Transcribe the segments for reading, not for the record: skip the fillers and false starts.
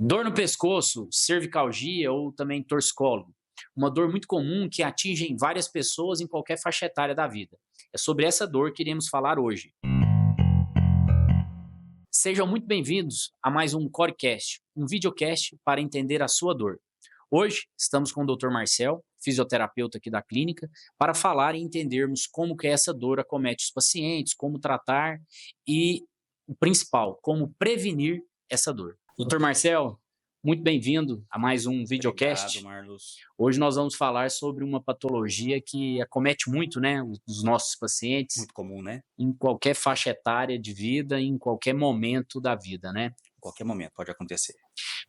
Dor no pescoço, cervicalgia ou também torcicólogo. Uma dor muito comum que atinge em várias pessoas em qualquer faixa etária da vida. É sobre essa dor que iremos falar hoje. Sejam muito bem-vindos a mais um Corecast, um videocast para entender a sua dor. Hoje estamos com o Dr. Marcel, fisioterapeuta aqui da clínica, para falar e entendermos como que essa dor acomete os pacientes, como tratar e, o principal, como prevenir essa dor. Dr. Marcel, muito bem-vindo a mais um videocast. Obrigado, Marlos. Hoje nós vamos falar sobre uma patologia que acomete muito, né, os nossos pacientes Muito comum, né? em qualquer faixa etária de vida, em qualquer momento da vida, né? Em qualquer momento pode acontecer.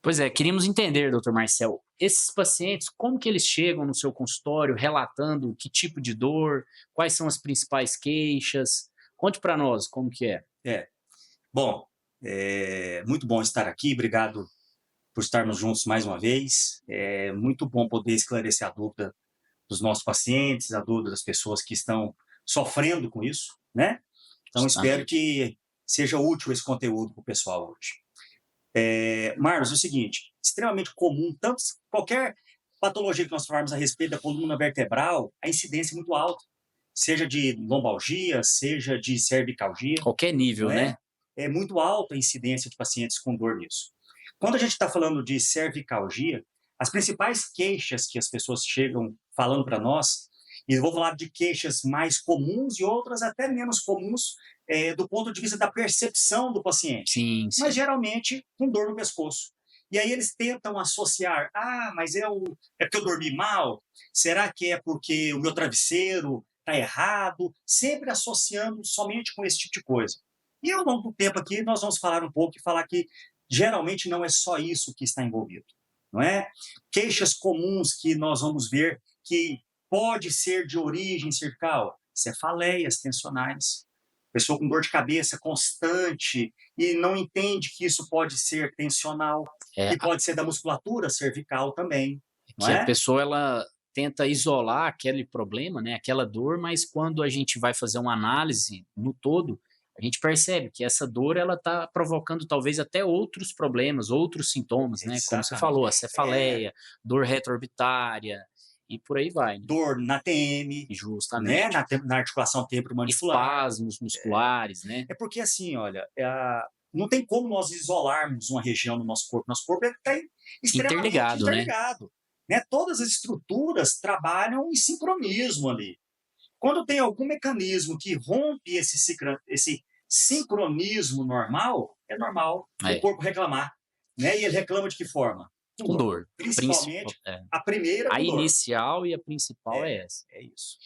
Pois é, queríamos entender, doutor Marcel, esses pacientes, como que eles chegam no seu consultório relatando que tipo de dor, quais são as principais queixas? Conte para nós como que é. Bom, é muito bom estar aqui. Obrigado por estarmos juntos mais uma vez. É muito bom poder esclarecer a dúvida dos nossos pacientes, a dúvida das pessoas que estão sofrendo com isso, né? Então, espero que seja útil esse conteúdo para o pessoal hoje. Marlos, é o seguinte, extremamente comum, tanto qualquer patologia que nós falarmos a respeito da coluna vertebral, a incidência é muito alta, seja de lombalgia, seja de cervicalgia. Qualquer nível, não é? né? É muito alta a incidência de pacientes com dor nisso. Quando a gente está falando de cervicalgia, as principais queixas que as pessoas chegam falando para nós, e eu vou falar de queixas mais comuns e outras até menos comuns, do ponto de vista da percepção do paciente. Sim. Mas geralmente com dor no pescoço. E aí eles tentam associar, mas é porque eu dormi mal? Será que é porque o meu travesseiro está errado? Sempre associando somente com esse tipo de coisa. E ao longo do tempo aqui nós vamos falar um pouco e falar que geralmente não é só isso que está envolvido, não é? Queixas comuns que nós vamos ver que pode ser de origem cervical, cefaleias tensionais, pessoa com dor de cabeça constante e não entende que isso pode ser tensional, que pode ser da musculatura cervical também, não que é? a pessoa ela tenta isolar aquele problema, né, aquela dor, mas quando a gente vai fazer uma análise no todo, a gente percebe que essa dor ela está provocando talvez até outros problemas, outros sintomas, né? Como você Exatamente. falou, a cefaleia, dor retroorbitária e por aí vai. Né? Dor na TM, Justamente. né? Na articulação temporomandibular. Espasmos musculares, né? É porque assim, olha, não tem como nós isolarmos uma região do nosso corpo. Nosso corpo está extremamente interligado. Né? Todas as estruturas trabalham em sincronismo ali. Quando tem algum mecanismo que rompe esse sincronismo normal, é normal o corpo reclamar. Né? E ele reclama de que forma? Com dor. Principalmente a primeira com a dor. inicial e a principal é essa. É isso.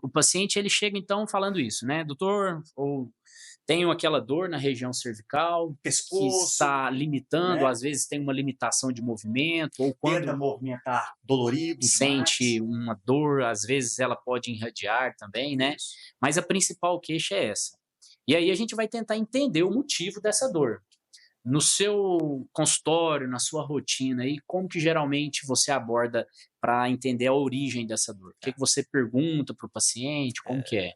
O paciente ele chega então falando isso, né? Doutor, ou tenho aquela dor na região cervical, pescoço, que está limitando, né? Às vezes tem uma limitação de movimento, ou quando tenta movimentar dolorido sente demais. uma dor, às vezes ela pode irradiar também, né? Isso. Mas a principal queixa é essa. E aí a gente vai tentar entender o motivo dessa dor. No seu consultório, na sua rotina, aí, como que geralmente você aborda para entender a origem dessa dor? O que você pergunta para o paciente? Como que é?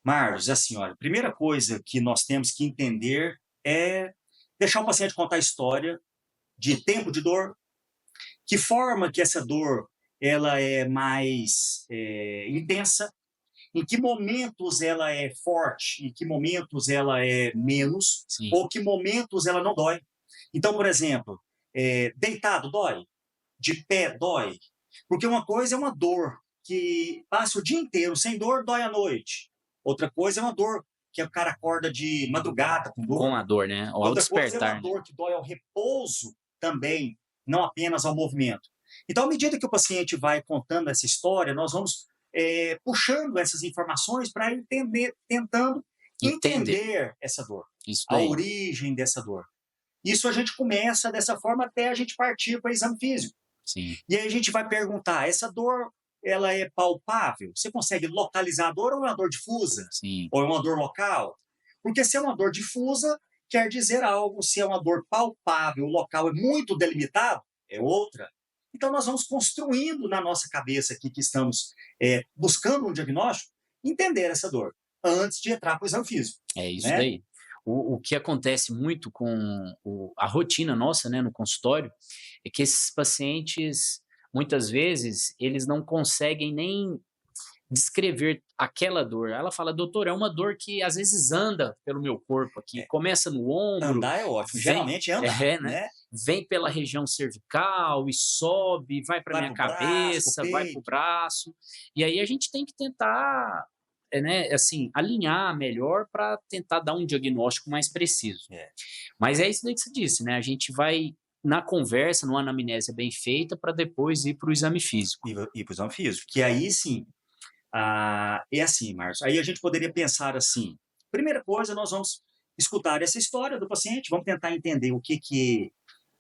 Marlos, assim, olha, a primeira coisa que nós temos que entender é deixar o paciente contar a história de tempo de dor, que forma que essa dor ela é mais intensa, em que momentos ela é forte, em que momentos ela é menos, Sim. ou que momentos ela não dói. Então, por exemplo, deitado dói, de pé dói, porque uma coisa é uma dor que passa o dia inteiro sem dor, dói à noite. Outra coisa é uma dor que o cara acorda de madrugada com dor. Com a dor, né? Ou ao Outra despertar. coisa é uma dor que dói ao repouso também, não apenas ao movimento. Então, à medida que o paciente vai contando essa história, nós vamos puxando essas informações para ele tentando entender essa dor, a origem dessa dor. Isso a gente começa dessa forma até a gente partir para o exame físico. Sim. E aí a gente vai perguntar, essa dor ela é palpável? Você consegue localizar a dor ou é uma dor difusa? Sim. Ou é uma dor local? Porque se é uma dor difusa, quer dizer algo. Se é uma dor palpável, o local é muito delimitado, é outra. Então nós vamos construindo na nossa cabeça aqui que estamos buscando um diagnóstico, entender essa dor, antes de entrar para o exame físico. É isso né? daí. O que acontece muito com a rotina nossa, né, no consultório, é que esses pacientes, muitas vezes, eles não conseguem nem descrever aquela dor. Ela fala: "Doutor, é uma dor que às vezes anda pelo meu corpo aqui, É, começa no ombro, andar é ótimo, vem" geralmente é andar, né, né? "vem pela região cervical e sobe, vai para Vai minha para o braço, para o cabeça, vai para o peito. braço". E aí a gente tem que tentar, né, assim, alinhar melhor para tentar dar um diagnóstico mais preciso. É, Mas é isso daí que você disse, né, a gente vai na conversa, numa anamnésia bem feita, para depois ir para o exame físico. e para o exame físico, que aí sim, é assim, Márcio, aí a gente poderia pensar assim, primeira coisa, nós vamos escutar essa história do paciente, vamos tentar entender o que que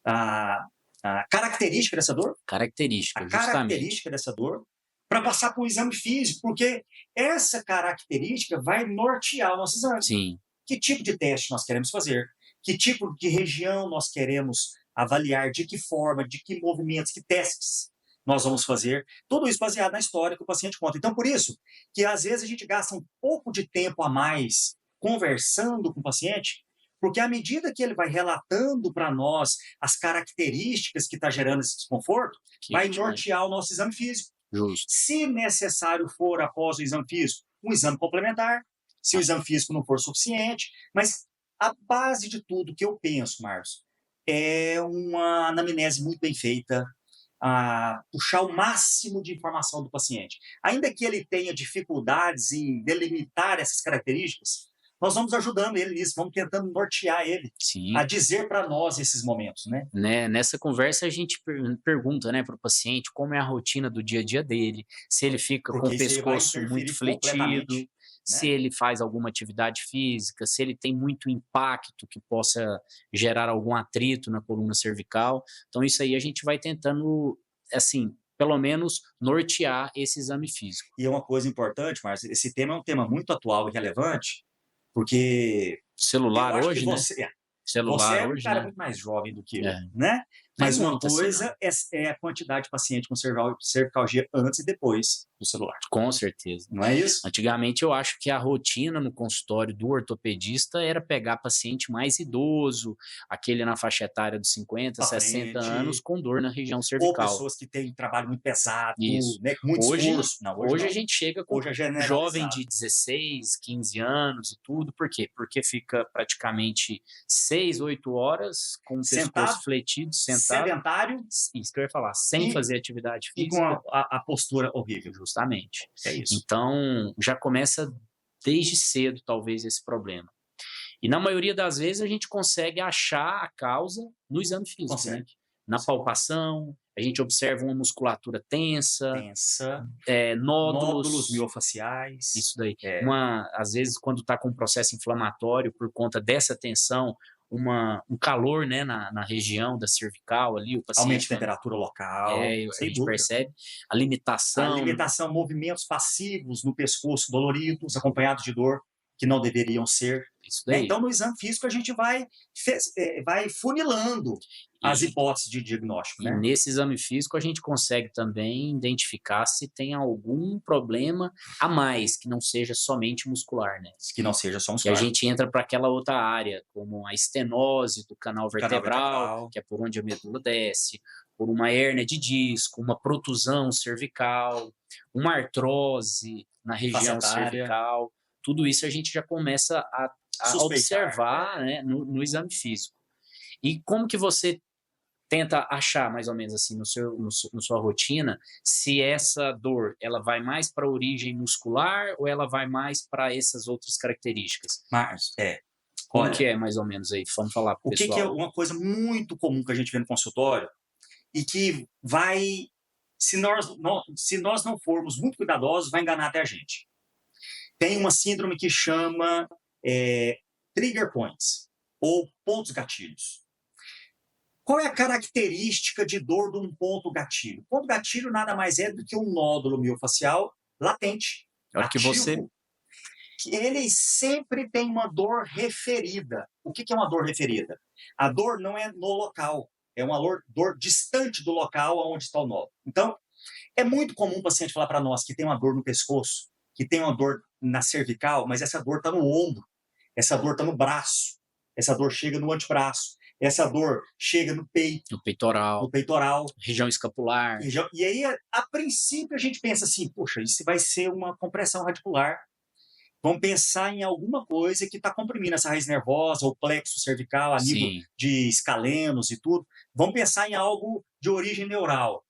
a a característica dessa dor, a Característica, justamente. característica dessa dor, para passar para o exame físico, porque essa característica vai nortear o nosso exame. Sim, Que tipo de teste nós queremos fazer? Que tipo de região nós queremos avaliar? De que forma? De que movimentos? Que testes nós vamos fazer? Tudo isso baseado na história que o paciente conta. Então, por isso que às vezes a gente gasta um pouco de tempo a mais conversando com o paciente, porque à medida que ele vai relatando para nós as características que está gerando esse desconforto, que a vai gente vai nortear o nosso exame físico. justo. Se necessário for, após o exame físico, um exame complementar, se o Ah, exame físico não for suficiente, mas a base de tudo que eu penso, Márcio, é uma anamnese muito bem feita, a puxar o máximo de informação do paciente. Ainda que ele tenha dificuldades em delimitar essas características, nós vamos ajudando ele nisso, vamos tentando nortear ele a sim, dizer para nós esses momentos, né? né, nessa conversa a gente pergunta, né, para o paciente como é a rotina do dia a dia dele, se ele fica com Porque o isso aí vai pescoço muito interferir fletido, completamente, se né? ele faz alguma atividade física, se ele tem muito impacto que possa gerar algum atrito na coluna cervical. Então isso aí a gente vai tentando, assim, pelo menos nortear esse exame físico. E é uma coisa importante, Márcio, esse tema é um tema muito atual e relevante, porque eu Celular acho que hoje, né, você celular é um hoje, cara né, muito mais jovem do que eu, é, né? mas Mas uma muito assim não. coisa é a quantidade de paciente com cervicalgia antes e depois do celular, Com certeza. não é isso? Antigamente eu acho que a rotina no consultório do ortopedista era pegar paciente mais idoso, aquele na faixa etária dos 50, Para 60 anos frente, com dor na região ou cervical. pessoas que têm trabalho muito pesado, Isso. né, com muito Hoje esforço. Não, hoje hoje a não. gente chega com Hoje é jovem generalizado. de 16, 15 anos e tudo, por quê? Porque fica praticamente 6, 8 horas com o pescoço Sentado, fletido, sentado, sedentário isso que eu ia falar, sem e, fazer atividade e com física, a postura horrível. justamente. É isso. Então, já começa desde cedo, talvez, esse problema. E na maioria das vezes a gente consegue achar a causa no exame físico, né? Consegue. Na palpação, a gente observa uma musculatura tensa, Tensa, nódulos nódulos, miofaciais. isso daí. É, Às vezes, quando está com um processo inflamatório por conta dessa tensão, um calor, né, na região da cervical ali, o aumento de paciente, temperatura local, a sem gente dúvida. percebe a A limitação, alimentação, movimentos passivos no pescoço doloridos, acompanhados de dor, que não deveriam ser. isso Né? daí. Então, no exame físico, a gente vai funilando as E hipóteses de diagnóstico. E Né? nesse exame físico a gente consegue também identificar se tem algum problema a mais, que não seja somente muscular, né. Que não seja só Que a muscular. gente entra para aquela outra área, como a estenose do canal Canal vertebral, vertebral, que é por onde a medula desce, por uma hérnia de disco, uma protusão cervical, uma artrose na região facetária, cervical, tudo isso a gente já começa a suspeitar. observar, né, no exame físico. E como que você tenta achar mais ou menos assim no sua rotina, se essa dor ela vai mais para a origem muscular ou ela vai mais para essas outras características? Mas, Como que olha, é mais ou menos aí? Vamos falar para o o que, que é pessoal. uma coisa muito comum que a gente vê no consultório e que vai, se nós não formos muito cuidadosos, vai enganar até a gente. Tem uma síndrome que chama trigger points, ou pontos gatilhos. Qual é a característica de dor de um ponto gatilho? Ponto gatilho nada mais é do que um nódulo miofacial latente, A hora que você ativo, que ele sempre tem uma dor referida. O que é uma dor referida? A dor não é no local, é uma dor distante do local onde está o nódulo. Então, é muito comum o paciente falar para nós que tem uma dor no pescoço, que tem uma dor na cervical, mas essa dor está no ombro, essa dor está no braço, essa dor chega no antebraço, essa dor chega no peito, No peitoral, região escapular. E aí, a princípio, a gente pensa assim, poxa, isso vai ser uma compressão radicular. Vamos pensar em alguma coisa que está comprimindo essa raiz nervosa, o plexo cervical, a nível de escalenos e tudo. Vamos pensar em algo de origem neural.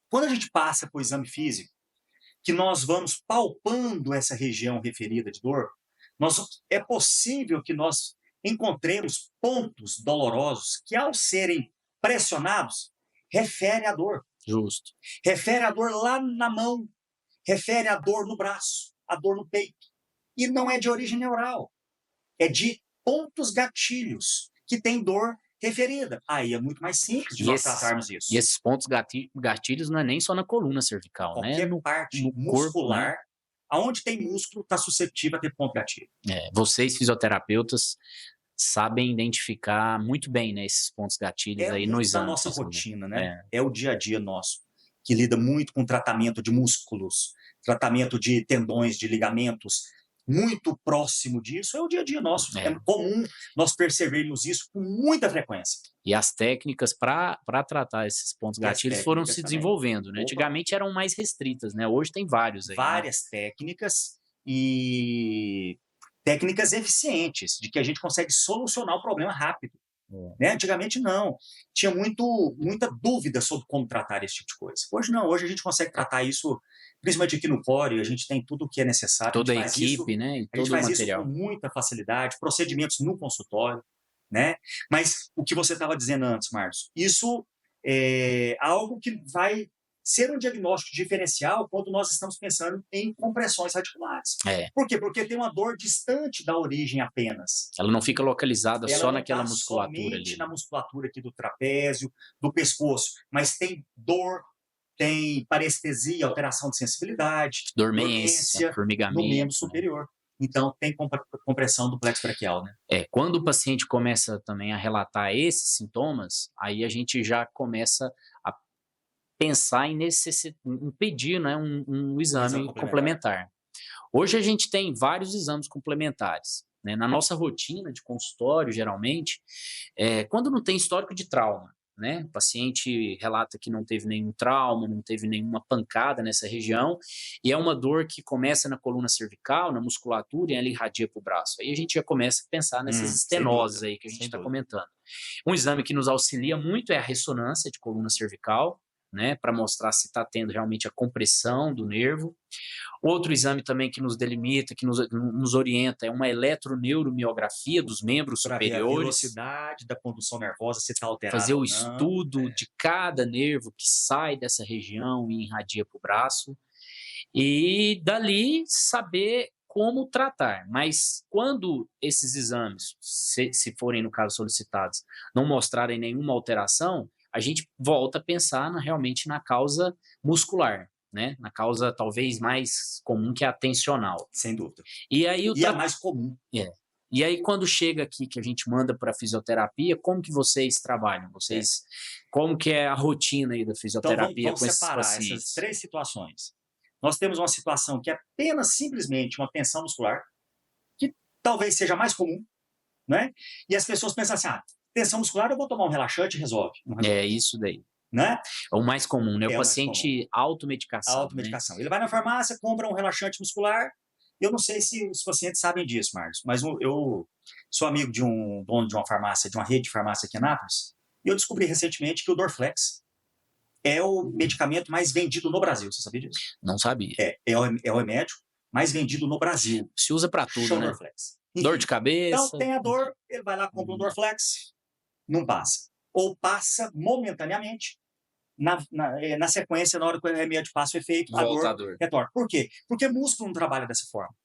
Quando a gente passa para o exame físico, que nós vamos palpando essa região referida de dor, é possível que nós encontremos pontos dolorosos que, ao serem pressionados, refere à dor. Justo. Refere à dor lá na mão, refere à dor no braço, à dor no peito. E não é de origem neural. É de pontos gatilhos que tem dor referida. Aí é muito mais simples de nós tratarmos isso. E esses pontos gatilhos não é nem só na coluna cervical, qualquer né? parte no muscular, corpo, né? Aonde tem músculo, está suscetível a ter ponto gatilho. Vocês, fisioterapeutas, sabem identificar muito bem, né, esses pontos gatilhos aí no exame. É a nossa rotina, né? É o dia a dia nosso, que lida muito com tratamento de músculos, tratamento de tendões, de ligamentos. Muito próximo disso é o dia a dia nosso. É comum nós percebermos isso com muita frequência. E as técnicas para tratar esses pontos gatilhos foram se desenvolvendo, né? Antigamente eram mais restritas, né? Hoje tem vários aí. Várias técnicas e técnicas eficientes, de que a gente consegue solucionar o problema rápido. Né? Antigamente não. Tinha muita dúvida sobre como tratar esse tipo de coisa. Hoje não. Hoje a gente consegue tratar isso, principalmente aqui no Core, a gente tem tudo o que é necessário. Toda a equipe, né? E todo o material. A gente faz isso com muita facilidade, procedimentos no consultório, né? Mas o que você estava dizendo antes, Marcos, isso é algo que vai ser um diagnóstico diferencial quando nós estamos pensando em compressões radiculares. Por quê? Porque tem uma dor distante da origem apenas. Ela não fica localizada só naquela musculatura somente ali. Na musculatura aqui do trapézio, do pescoço, mas tem dor, tem parestesia, alteração de sensibilidade, dormência, formigamento, no membro superior. Então, tem compressão do plexo braquial, né? Quando o paciente começa também a relatar esses sintomas, aí a gente já começa a pensar em pedir, né, um exame complementar. Hoje a gente tem vários exames complementares, né? Na nossa rotina de consultório, geralmente, quando não tem histórico de trauma, né? O paciente relata que não teve nenhum trauma, não teve nenhuma pancada nessa região, e é uma dor que começa na coluna cervical, na musculatura, e ela irradia para o braço. Aí a gente já começa a pensar nessas estenoses aí que a gente está comentando. Um exame que nos auxilia muito é a ressonância de coluna cervical, né, para mostrar se está tendo realmente a compressão do nervo. Outro exame também que nos delimita, que nos orienta, é uma eletroneuromiografia dos membros superiores. A velocidade da condução nervosa, se está alterada. Fazer o estudo de cada nervo que sai dessa região e irradia para o braço. E dali saber como tratar. Mas quando esses exames, se forem no caso solicitados, não mostrarem nenhuma alteração, a gente volta a pensar realmente na causa muscular, né? Na causa talvez mais comum, que é a tensional. Sem dúvida. E aí a mais comum. E aí quando chega aqui, que a gente manda para a fisioterapia, como que vocês trabalham? Como que é a rotina aí da fisioterapia então, com esses pacientes? Vamos separar essas 3 situações. Nós temos uma situação que é apenas simplesmente uma tensão muscular, que talvez seja mais comum, né? E as pessoas pensam assim, tensão muscular, eu vou tomar um relaxante e resolve. É isso daí. Né? É o mais comum, né? O paciente automedicação. Automedicação. Né? Ele vai na farmácia, compra um relaxante muscular. Eu não sei se os pacientes sabem disso, Marcos, mas eu sou amigo de um dono de uma farmácia, de uma rede de farmácia aqui em Anápolis, e eu descobri recentemente que o Dorflex é o medicamento mais vendido no Brasil. Você sabia disso? Não sabia. É o remédio mais vendido no Brasil. Se usa para tudo, né? Dorflex. Enfim, dor de cabeça. Então, tem a dor, ele vai lá, compra um Dorflex, não passa. Ou passa momentaneamente, na sequência, na hora que o remédio passa o efeito, a dor retorna. Por quê? Porque o músculo não trabalha dessa forma.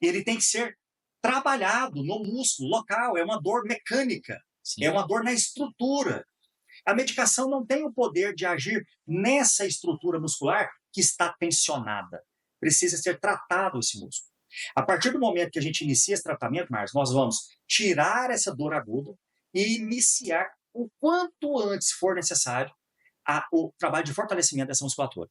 Ele tem que ser trabalhado no músculo local, é uma dor mecânica, é uma dor na estrutura. A medicação não tem o poder de agir nessa estrutura muscular que está tensionada. Precisa ser tratado esse músculo. A partir do momento que a gente inicia esse tratamento, Marcos, nós vamos tirar essa dor aguda e iniciar o quanto antes for necessário o trabalho de fortalecimento dessa musculatura.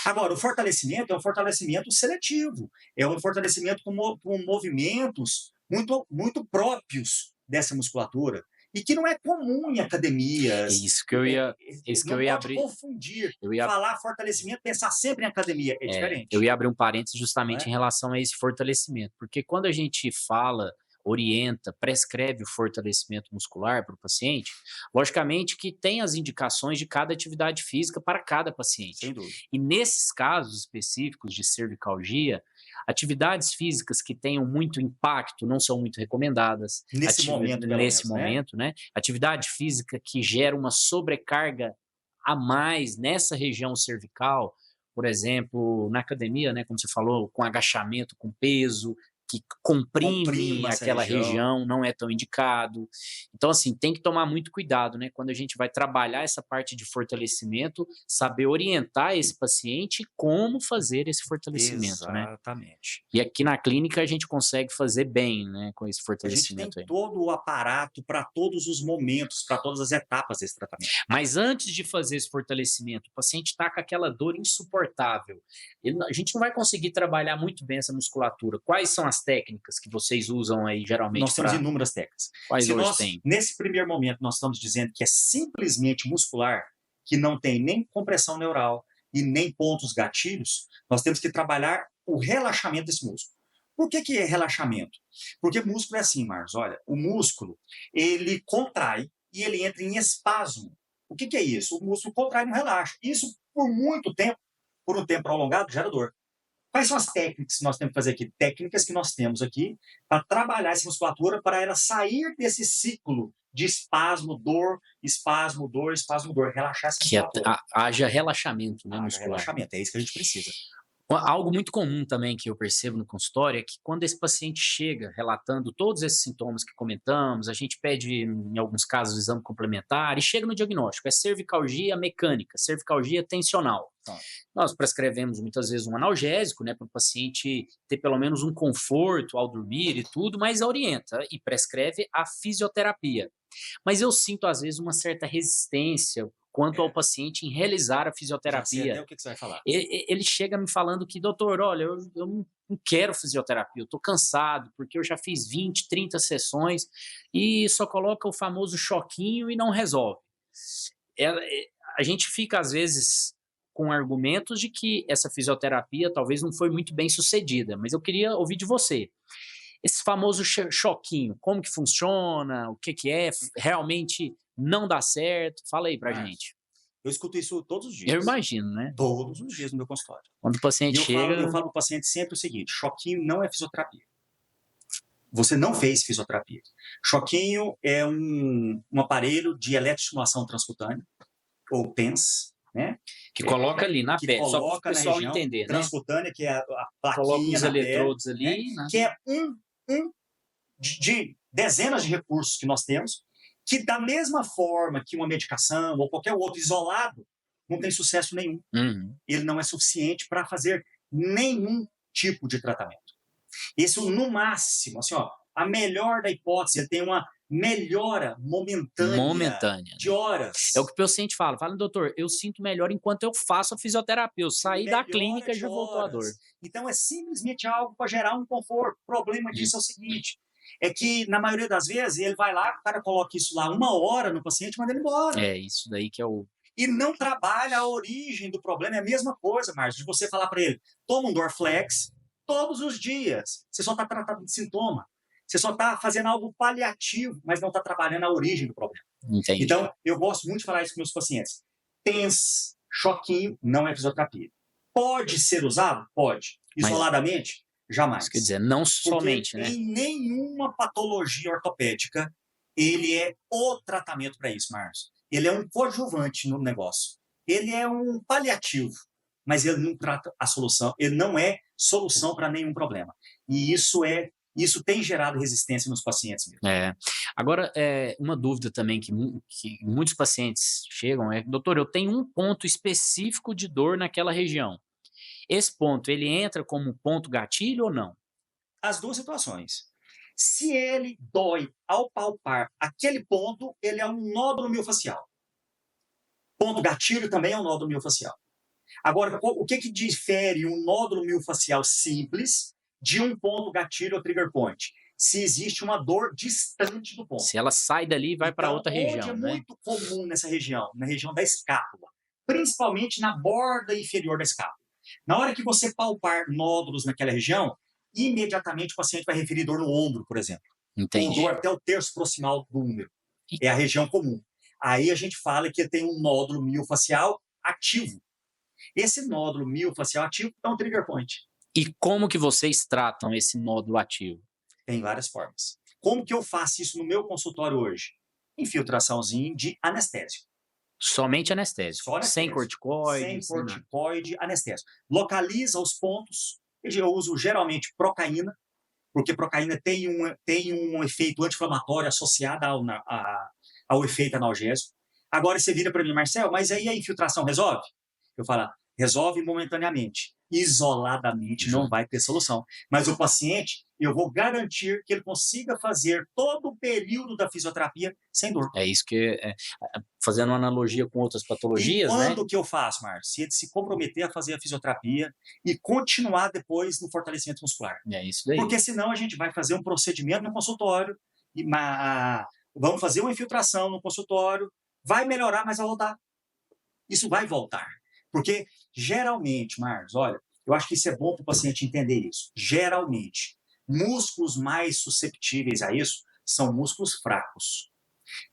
Agora, o fortalecimento é um fortalecimento seletivo, é um fortalecimento com movimentos muito próprios dessa musculatura e que não é comum em academias. Isso que eu ia, isso que não eu ia pode abrir. confundir. Eu ia, Falar fortalecimento, pensar sempre em academia. É diferente. eu ia abrir um parênteses Não justamente em é? relação a esse fortalecimento, porque quando a gente fala, orienta, prescreve o fortalecimento muscular para o paciente, logicamente que tem as indicações de cada atividade física para cada paciente. Sem dúvida. E nesses casos específicos de cervicalgia, atividades físicas que tenham muito impacto não são muito recomendadas. Nesse momento, pelo Nesse menos, né? momento, né? Atividade física que gera uma sobrecarga a mais nessa região cervical, por exemplo, na academia, né, como você falou, com agachamento, com peso, que comprime Comprima essa aquela região. região, não é tão indicado. Então, assim, tem que tomar muito cuidado, né? Quando a gente vai trabalhar essa parte de fortalecimento, saber orientar esse paciente como fazer esse fortalecimento, né? Exatamente. E aqui na clínica a gente consegue fazer bem, né, com esse A gente tem fortalecimento aí. todo o aparato para todos os momentos, para todas as etapas desse tratamento. Mas antes de fazer esse fortalecimento, o paciente está com aquela dor insuportável. A gente não vai conseguir trabalhar muito bem essa musculatura. Quais são as técnicas que vocês usam aí geralmente Nós temos para... inúmeras técnicas. Quais Se hoje nós, tem? nesse primeiro momento, nós estamos dizendo que é simplesmente muscular, que não tem nem compressão neural e nem pontos gatilhos, nós temos que trabalhar o relaxamento desse músculo. Por que é relaxamento? Porque músculo é assim, Marcos, olha, o músculo, ele contrai e ele entra em espasmo. O que é isso? O músculo contrai e não relaxa. Isso, por muito tempo, por um tempo prolongado, gera dor. Quais são as técnicas que nós temos que fazer aqui? Técnicas que nós temos aqui para trabalhar essa musculatura para ela sair desse ciclo de espasmo, dor, espasmo, dor, espasmo, dor. Relaxar essa Que musculatura. haja relaxamento, né, Haja muscular. relaxamento, é isso que a gente precisa. Algo muito comum também que eu percebo no consultório é que quando esse paciente chega relatando todos esses sintomas que comentamos, a gente pede, em alguns casos, o exame complementar e chega no diagnóstico, é cervicalgia mecânica, cervicalgia tensional. Então, Nós prescrevemos muitas vezes um analgésico, né, para o paciente ter pelo menos um conforto ao dormir e tudo, mas orienta e prescreve a fisioterapia. Mas eu sinto, às vezes, uma certa resistência quanto ao paciente em realizar a já sei fisioterapia. até o que você vai falar. Ele chega me falando que, doutor, olha, eu não quero fisioterapia, eu estou cansado, porque eu já fiz 20, 30 sessões e só coloca o famoso choquinho e não resolve. A gente fica, às vezes, com argumentos de que essa fisioterapia talvez não foi muito bem sucedida, mas eu queria ouvir de você. Esse famoso choquinho, como que funciona, o que é, realmente não dá certo? Fala aí pra Marcos, gente. eu escuto isso todos os Eu dias. imagino, né? Todos os dias no meu consultório. Quando o E paciente eu chega... falo para o paciente sempre o seguinte: choquinho não é fisioterapia. Você não fez fisioterapia. Choquinho é um aparelho de eletroestimulação transcutânea, ou TENS, né? Que coloca ali na Que pele, só para o coloca na pessoal região entender, né? transcutânea, que é a Coloca plaquinha os na pele, eletrodos né? ali, né? Que é um de dezenas de recursos que nós temos, que da mesma forma que uma medicação ou qualquer outro isolado, não tem sucesso nenhum. Uhum. Ele não é suficiente para fazer nenhum tipo de tratamento. Isso, no máximo, assim, ó, a melhor da hipótese, ele tem uma melhora momentânea de horas. É o que o paciente fala. Fala, doutor, eu sinto melhor enquanto eu faço a fisioterapia. Eu saí da clínica e já voltou a dor. Então, é simplesmente algo para gerar um conforto. O problema disso é o seguinte: é que, na maioria das vezes, ele vai lá, o cara coloca isso lá 1 hora no paciente e manda ele embora. É, isso daí que é o... E não trabalha a origem do problema. É a mesma coisa, Márcio, de você falar para ele: toma um Dorflex todos os dias. Você só está tratando de sintoma. Você só está fazendo algo paliativo, mas não está trabalhando a origem do problema. Entendi. Então, eu gosto muito de falar isso com meus pacientes. TENS, choquinho, não é fisioterapia. Pode ser usado? Pode. Isoladamente? Jamais. Isso quer dizer, não somente, porque né? em nenhuma patologia ortopédica ele é o tratamento para isso, Márcio. Ele é um coadjuvante no negócio. Ele é um paliativo, mas ele não trata a solução. Ele não é solução para nenhum problema. E isso tem gerado resistência nos pacientes mesmo. Agora, uma dúvida também que muitos pacientes chegam é: doutor, eu tenho um ponto específico de dor naquela região. Esse ponto, ele entra como ponto gatilho ou não? As duas situações. Se ele dói ao palpar aquele ponto, ele é um nódulo miofascial. Ponto gatilho também é um nódulo miofascial. Agora, o que difere um nódulo miofascial simples de um ponto gatilho ou trigger point? se existe uma dor distante do ponto. Se ela sai dali e vai para Então, outra onde região, é né? muito comum nessa região? Na região da escápula, principalmente na borda inferior da escápula. Na hora que você palpar nódulos naquela região, imediatamente o paciente vai referir dor no ombro, por exemplo. Ou Entendi. dor até o terço proximal do úmero. É a região comum. Aí a gente fala que tem um nódulo miofascial ativo. Esse nódulo miofascial ativo é um trigger point. E como que vocês tratam esse nódulo ativo? Tem várias formas. Como que eu faço isso no meu consultório hoje? Infiltraçãozinho de anestésico. Somente anestésico. Só anestésico. Sem corticoide. Sem corticoide, anestésico. Localiza os pontos. Eu uso geralmente procaína, porque procaína tem um efeito anti-inflamatório associado ao efeito analgésico. Agora você vira para mim, Marcel, mas aí a infiltração resolve? Eu falo, resolve momentaneamente. Isoladamente não vai ter solução. Mas o paciente, eu vou garantir que ele consiga fazer todo o período da fisioterapia sem dor. É isso que fazendo uma analogia com outras patologias, e né? quando que eu faço, Márcio? Se ele se comprometer a fazer a fisioterapia e continuar depois no fortalecimento muscular. É isso daí. Porque senão a gente vai fazer um procedimento no consultório, vamos fazer uma infiltração no consultório, vai melhorar, mas vai voltar. Isso vai voltar. Porque geralmente, Marcos, olha, eu acho que isso é bom para o paciente entender isso. Geralmente, músculos mais susceptíveis a isso são músculos fracos.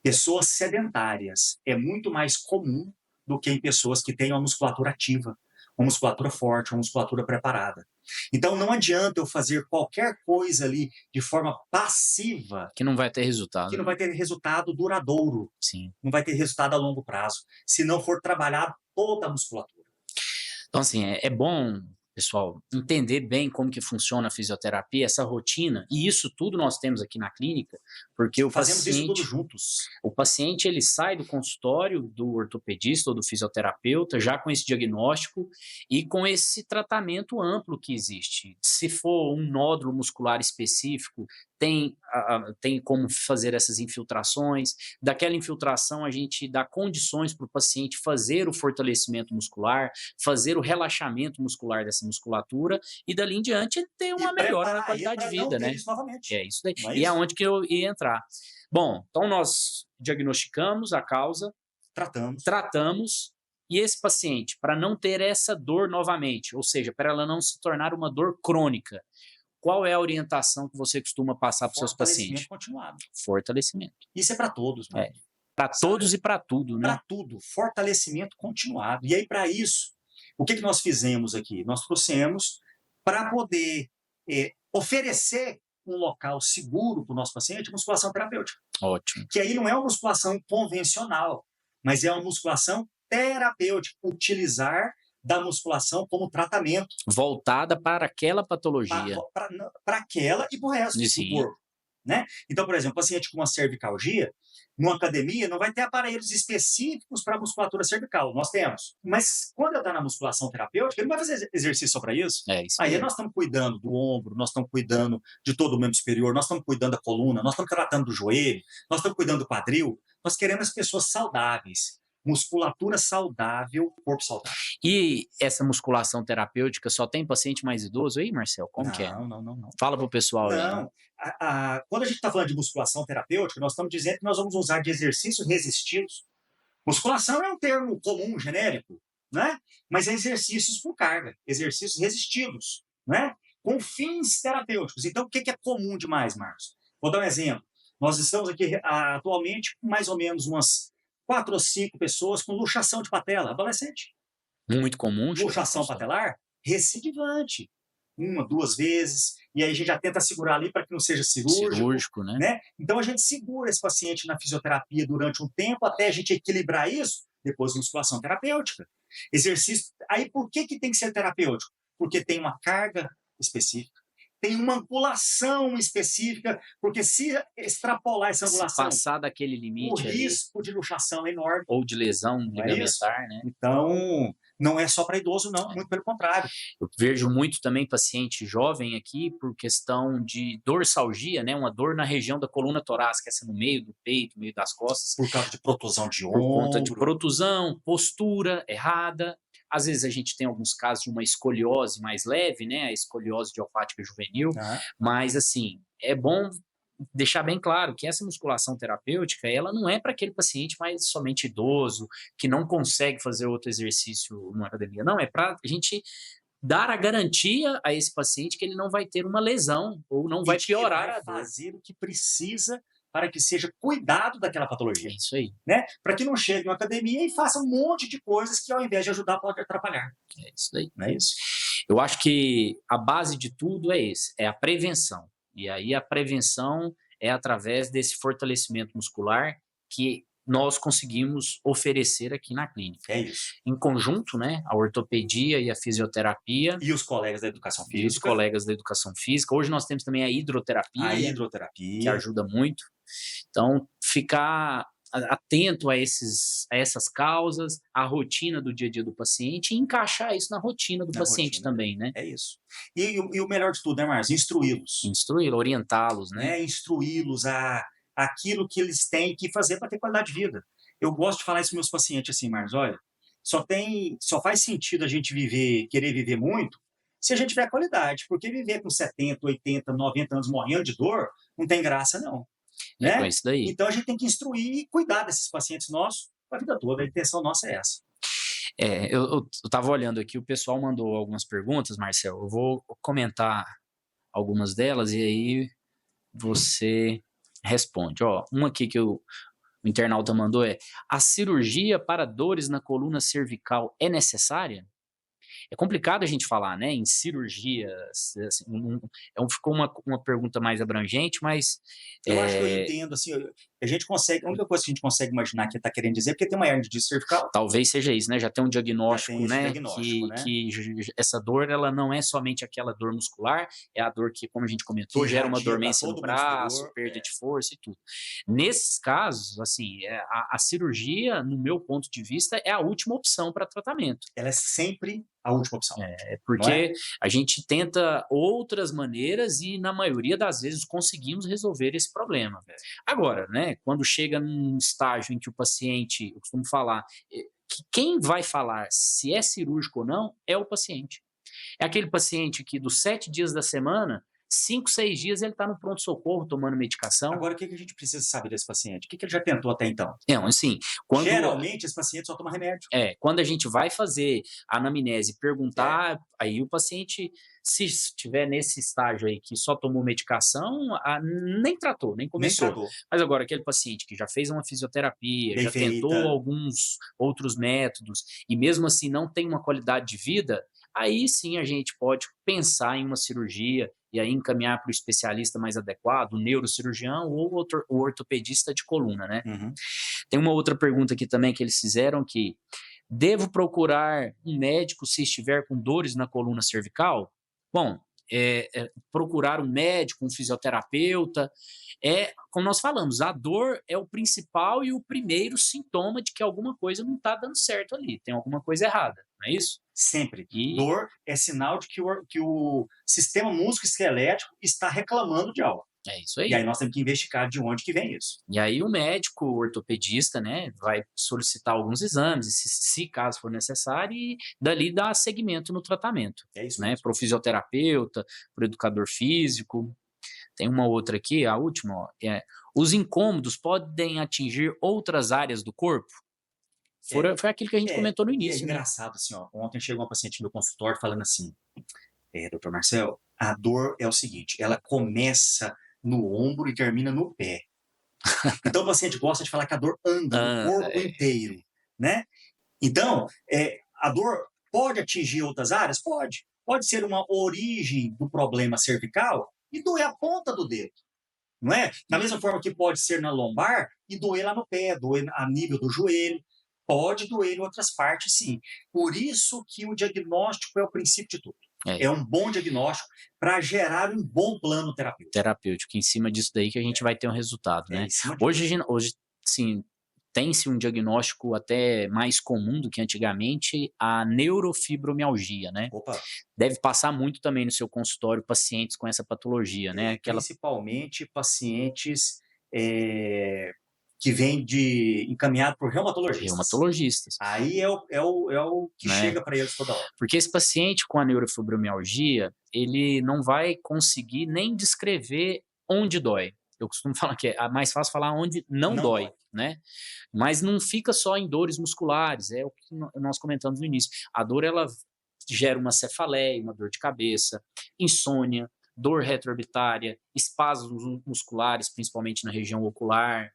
Pessoas sedentárias é muito mais comum do que em pessoas que têm uma musculatura ativa, uma musculatura forte, uma musculatura preparada. Então não adianta eu fazer qualquer coisa ali de forma passiva que não vai ter resultado. Que não vai ter resultado duradouro. Sim. Não vai ter resultado a longo prazo, se não for trabalhado toda a musculatura. Então, assim, é bom, pessoal, entender bem como que funciona a fisioterapia, essa rotina, e isso tudo nós temos aqui na clínica, porque Fazemos isso tudo juntos. O paciente, ele sai do consultório do ortopedista ou do fisioterapeuta já com esse diagnóstico e com esse tratamento amplo que existe. Se for um nódulo muscular específico, tem como fazer essas infiltrações. Daquela infiltração, a gente dá condições para o paciente fazer o fortalecimento muscular, fazer o relaxamento muscular dessa musculatura e dali em diante ter uma melhora na qualidade de vida, né? Isso novamente. É isso daí. Não é e isso? aonde que eu ia entrar? Bom, então nós diagnosticamos a causa, tratamos, e esse paciente, para não ter essa dor novamente, ou seja, para ela não se tornar uma dor crônica, qual é a orientação que você costuma passar para os seus pacientes? Fortalecimento continuado. Fortalecimento. Isso é para todos, né? Para todos e para tudo, né? Para tudo. Fortalecimento continuado. E aí, para isso, o que nós fizemos aqui? Nós trouxemos para poder oferecer um local seguro para o nosso paciente, musculação terapêutica. Ótimo. Que aí não é uma musculação convencional, mas é uma musculação terapêutica. Utilizar da musculação como tratamento. Voltada para aquela patologia. Para aquela e para o resto do corpo. Né? Então, por exemplo, paciente com uma cervicalgia, numa academia, não vai ter aparelhos específicos para a musculatura cervical. Nós temos. Mas quando ele está na musculação terapêutica, ele não vai fazer exercício só para isso. Aí nós estamos cuidando do ombro, nós estamos cuidando de todo o membro superior, nós estamos cuidando da coluna, nós estamos tratando do joelho, nós estamos cuidando do quadril. Nós queremos as pessoas saudáveis. Musculatura saudável, corpo saudável. E essa musculação terapêutica só tem paciente mais idoso aí, Marcel? Como que é? Não. Fala pro pessoal aí. Não. Quando a gente está falando de musculação terapêutica, nós estamos dizendo que nós vamos usar de exercícios resistidos. Musculação é um termo comum, genérico, né? Mas é exercícios com carga, exercícios resistidos, né? Com fins terapêuticos. Então, o que é comum demais, Marcos? Vou dar um exemplo. Nós estamos aqui atualmente com mais ou menos umas 4 ou 5 pessoas com luxação de patela, adolescente. Muito comum. Luxação patelar, recidivante. 1, 2 vezes, e aí a gente já tenta segurar ali para que não seja cirúrgico, né? Então a gente segura esse paciente na fisioterapia durante um tempo até a gente equilibrar isso, depois musculação terapêutica. Exercício. Aí por que tem que ser terapêutico? Porque tem uma carga específica, tem uma angulação específica, porque se extrapolar essa angulação, se passar daquele limite, o risco de luxação é enorme. Ou de lesão ligamentar, né? Então, não é só para idoso, não, muito pelo contrário. Eu vejo muito também paciente jovem aqui por questão de dorsalgia, né? Uma dor na região da coluna torácica, essa no meio do peito, no meio das costas. Por causa de protusão de ombro. Por conta de protusão, postura errada. Às vezes a gente tem alguns casos de uma escoliose mais leve, né? A escoliose idiopática juvenil, mas assim, é bom deixar bem claro que essa musculação terapêutica, ela não é para aquele paciente mais somente idoso, que não consegue fazer outro exercício numa academia. Não, é para a gente dar a garantia a esse paciente que ele não vai ter uma lesão ou não vai piorar a dor. Fazer o que precisa para que seja cuidado daquela patologia. É isso aí. Né? Para que não chegue na academia e faça um monte de coisas que, ao invés de ajudar, pode atrapalhar. É isso aí. Não é isso? Eu acho que a base de tudo é a prevenção. E aí a prevenção é através desse fortalecimento muscular que nós conseguimos oferecer aqui na clínica. É isso. Em conjunto, né, a ortopedia e a fisioterapia. E os colegas da educação física. E os colegas da educação física. Hoje nós temos também a hidroterapia. A hidroterapia. Que ajuda muito. Então, ficar atento a essas causas, a rotina do dia a dia do paciente e encaixar isso na rotina do paciente também, né? É isso. E o melhor de tudo, né, Márcio? Instruí-los. Orientá-los, né? Instruí-los a aquilo que eles têm que fazer para ter qualidade de vida. Eu gosto de falar isso para meus pacientes assim, Márcio, olha, só faz sentido a gente querer viver muito, se a gente tiver qualidade, porque viver com 70, 80, 90 anos morrendo de dor, não tem graça, não. Né? É isso daí. Então a gente tem que instruir e cuidar desses pacientes nossos a vida toda. A intenção nossa é essa. Eu estava olhando aqui, o pessoal mandou algumas perguntas, Marcel. Eu vou comentar algumas delas e aí você responde. Ó, uma aqui que o internauta mandou a cirurgia para dores na coluna cervical é necessária? É complicado a gente falar, né, em cirurgia, assim, ficou uma pergunta mais abrangente, mas... Eu acho que eu entendo, assim, a única coisa que a gente consegue imaginar que ele está querendo dizer é porque tem uma hernia de disco cervical. Talvez seja isso, né, já tem um diagnóstico, né, que essa dor, ela não é somente aquela dor muscular, é a dor que, como a gente comentou, gera uma dormência no braço, perda de força e tudo. Nesses casos, assim, a cirurgia, no meu ponto de vista, é a última opção para tratamento. Ela é sempre a última opção. Porque a gente tenta outras maneiras e, na maioria das vezes, conseguimos resolver esse problema. Agora, né, quando chega num estágio em que o paciente, eu costumo falar, que quem vai falar se é cirúrgico ou não é o paciente. É aquele paciente que dos 7 dias da semana, 5, 6 dias ele está no pronto-socorro tomando medicação. Agora, o que a gente precisa saber desse paciente? O que ele já tentou até então? Não, assim, geralmente, esse paciente só toma remédio. Quando a gente vai fazer a anamnese e perguntar, aí o paciente, se estiver nesse estágio aí que só tomou medicação, nem tratou, nem começou. Mas agora, aquele paciente que já fez uma fisioterapia, já tentou alguns outros métodos, e mesmo assim não tem uma qualidade de vida, aí sim a gente pode pensar em uma cirurgia e aí encaminhar para o especialista mais adequado, o neurocirurgião ou o ortopedista de coluna, né? Uhum. Tem uma outra pergunta aqui também que eles fizeram que devo procurar um médico se estiver com dores na coluna cervical? Bom, procurar um médico, um fisioterapeuta, como nós falamos, a dor é o principal e o primeiro sintoma de que alguma coisa não está dando certo ali, tem alguma coisa errada, não é isso? Sempre. Dor é sinal de que o sistema músculo-esquelético está reclamando de algo. É isso aí. E aí nós temos que investigar de onde que vem isso. E aí o médico, o ortopedista, né, vai solicitar alguns exames, se caso for necessário, e dali dar seguimento no tratamento. É isso, né, para o fisioterapeuta, para o educador físico. Tem uma outra aqui, a última, ó, os incômodos podem atingir outras áreas do corpo? Foi aquilo que a gente comentou no início. É engraçado, assim, ó, ontem chegou uma paciente no meu consultório falando assim, doutor Marcel, a dor é o seguinte, ela começa no ombro e termina no pé. Então o paciente gosta de falar que a dor anda no corpo inteiro, né? Então, a dor pode atingir outras áreas? Pode. Pode ser uma origem do problema cervical e doer a ponta do dedo, não é? Da mesma forma que pode ser na lombar e doer lá no pé, doer a nível do joelho. Pode doer em outras partes, sim. Por isso que o diagnóstico é o princípio de tudo. É um bom diagnóstico para gerar um bom plano terapêutico. Em cima disso daí que a gente vai ter um resultado, né? Hoje, sim, tem-se um diagnóstico até mais comum do que antigamente, a neurofibromialgia, né? Opa. Deve passar muito também no seu consultório pacientes com essa patologia, né? Principalmente pacientes que vem encaminhado por reumatologistas. Reumatologistas. Aí é o que Né? chega para eles toda hora. Porque esse paciente com a neurofibromialgia, ele não vai conseguir nem descrever onde dói. Eu costumo falar que é mais fácil falar onde não dói, né? Mas não fica só em dores musculares, é o que nós comentamos no início. A dor, ela gera uma cefaleia, uma dor de cabeça, insônia, dor retroorbitária, espasmos musculares, principalmente na região ocular,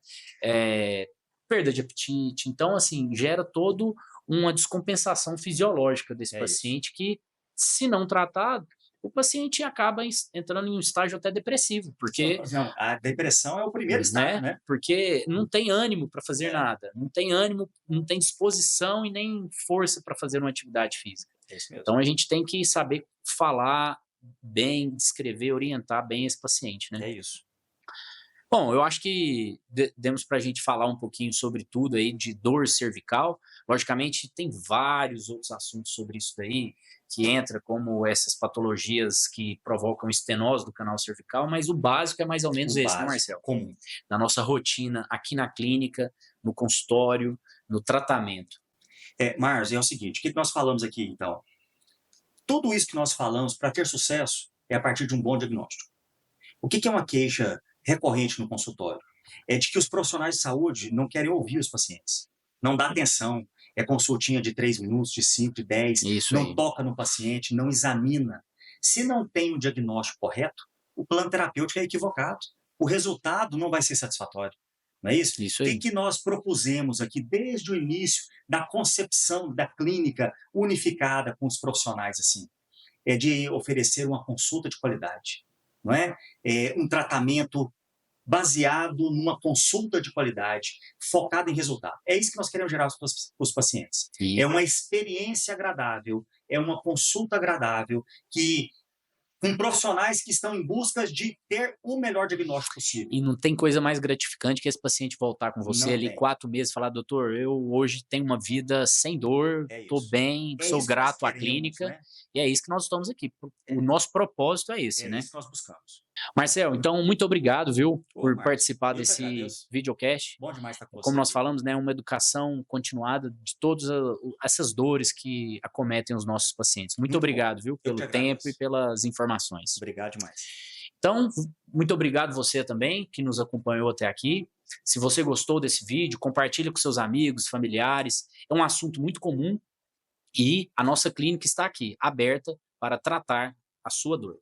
perda de apetite. Então, assim, gera todo uma descompensação fisiológica desse paciente que, se não tratado, o paciente acaba entrando em um estágio até depressivo, porque... A depressão é o primeiro estágio, né? Porque não tem ânimo para fazer nada, não tem ânimo, não tem disposição e nem força para fazer uma atividade física. É isso mesmo. Então, a gente tem que saber falar bem, descrever, orientar bem esse paciente, né? É isso. Bom, eu acho que demos para a gente falar um pouquinho sobre tudo aí de dor cervical. Logicamente, tem vários outros assuntos sobre isso daí, que entra como essas patologias que provocam estenose do canal cervical, mas o básico é mais ou menos esse, né, Marcelo? Comum. Na nossa rotina, aqui na clínica, no consultório, no tratamento. Márcio, é o seguinte, o que nós falamos aqui, então? Tudo isso que nós falamos, para ter sucesso, é a partir de um bom diagnóstico. O que é uma queixa recorrente no consultório? É de que os profissionais de saúde não querem ouvir os pacientes. Não dá atenção. É consultinha de 3 minutos, de 5, de 10. Isso não aí. Toca no paciente, não examina. Se não tem um diagnóstico correto, o plano terapêutico é equivocado. O resultado não vai ser satisfatório. Não é isso? Isso aí. O que nós propusemos aqui desde o início da concepção da clínica unificada com os profissionais assim? É de oferecer uma consulta de qualidade, não é? Um tratamento baseado numa consulta de qualidade, focada em resultado. É isso que nós queremos gerar para os pacientes. É uma experiência agradável, é uma consulta agradável, com profissionais que estão em busca de ter o melhor diagnóstico possível. E não tem coisa mais gratificante que esse paciente voltar com você ali 4 meses e falar, doutor, eu hoje tenho uma vida sem dor, estou bem, sou grato à clínica, né? E é isso que nós estamos aqui. O nosso propósito é esse, né? É isso que nós buscamos. Marcel, então, muito obrigado, viu, por participar desse videocast. Bom demais estar com você. Como nós falamos, né, uma educação continuada de todas essas dores que acometem os nossos pacientes. Muito obrigado, viu, pelo tempo e pelas informações. Obrigado demais. Então, muito obrigado você também, que nos acompanhou até aqui. Se você gostou desse vídeo, compartilhe com seus amigos, familiares. É um assunto muito comum e a nossa clínica está aqui, aberta para tratar a sua dor.